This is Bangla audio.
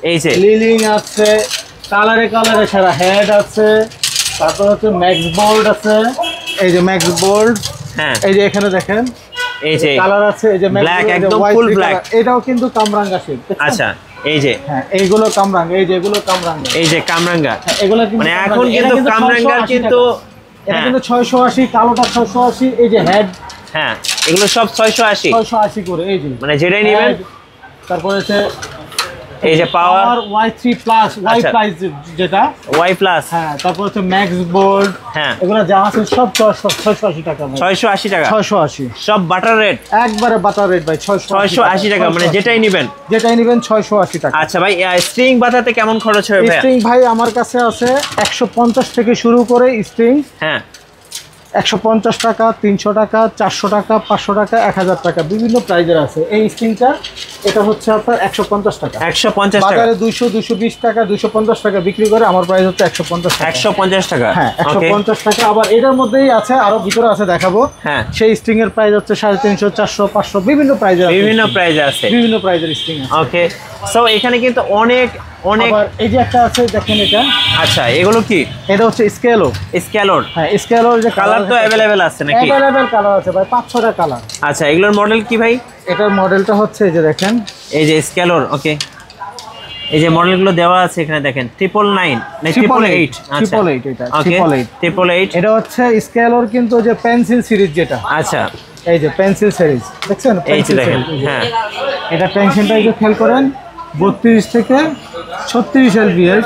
এই যে লিলিং আছে, কালারে কালারে সারা হেড আছে, তারপর হচ্ছে ম্যাক্স বোল্ড আছে, এই যে ম্যাক্স বোল্ড। হ্যাঁ এই যে এখানে দেখেন এই যে কালার আছে, এই যে ব্ল্যাক, একদম ফুল ব্ল্যাক। এটাও কিন্তু কামরাঙ্গা শেপ। আচ্ছা এই যে হ্যাঁ এইগুলো কামরাঙ্গা, এই যে এগুলো কামরাঙ্গা, এই যে কামরাঙ্গা, এগুলো কিন্তু মানে এখন কিন্তু কামরাঙ্গার কিন্তু এটা কিন্তু 680, কালোটা 680। এই যে হেড, হ্যাঁ এগুলো সব 680 680 করে। এই যে মানে যেটাই নেবেন। তারপরে হচ্ছে এই যে পাওয়ার Y3 প্লাস, Y প্লাস যেটা Y প্লাস, হ্যাঁ, তারপর হচ্ছে ম্যাক্স বোল্ড, হ্যাঁ এগুলো যা আছে সব 680 টাকা ভাই। 680 টাকা 680 সব বাটার রেট, একবারে বাটার রেট ভাই। 680 টাকা মানে যেটাই নেবেন। যেটাই নেবেন 680 টাকা। আচ্ছা ভাই, স্ট্রিং বাঁধাতে কেমন খরচ হবে ভাই? স্ট্রিং ভাই আমার কাছে আছে 150 থেকে শুরু করে স্ট্রিং। হ্যাঁ 150 টাকা, 300 টাকা, 400 টাকা, 500 টাকা, 1000 টাকা, বিভিন্ন প্রাইজের আছে। এই স্ট্রিংটা এটা হচ্ছে আপনার 150 টাকা। 150 টাকা, বাজারে 200, 220 টাকা, 250 টাকা বিক্রি করে, আমার প্রাইস হচ্ছে 150 টাকা। 150 টাকা, হ্যাঁ 150 টাকা। আবার এটার মধ্যেই আছে, আরো ভিতরে আছে, দেখাবো। হ্যাঁ সেই স্ট্রিং এর প্রাইস হচ্ছে 350, 400, 500, বিভিন্ন প্রাইজের, বিভিন্ন প্রাইজে আছে, বিভিন্ন প্রাইজের স্ট্রিং আছে। ওকে। সো এখানে কিন্তু অনেক অনেক। আবার এই যে একটা আছে, দেখেন এটা। আচ্ছা এগুলো কি? এটা হচ্ছে স্কেলো। স্ক্যালোর। হ্যাঁ স্কেলোর যে কালার তো অ্যাভেলেবেল আছে নাকি? অ্যাভেলেবেল কালার আছে ভাই, 5-6টা কালার। আচ্ছা এগুলোর মডেল কি ভাই? এটার মডেলটা হচ্ছে এই যে দেখেন, এই যে স্ক্যালোর, ওকে। এই যে মডেলগুলো দেওয়া আছে এখানে দেখেন, 999 না 888। আচ্ছা 888, এটা ওকে 888। এটা হচ্ছে স্কেলোর কিন্তু যে পেন্সিল সিরিজ যেটা। আচ্ছা এই যে পেন্সিল সিরিজ দেখছেন, এই যে পেন্সিল দেখেন, সিরিজ। হ্যাঁ এটা পেন্সিলটা একটু খেয়াল করেন, 32 থেকে 36 এলবি এর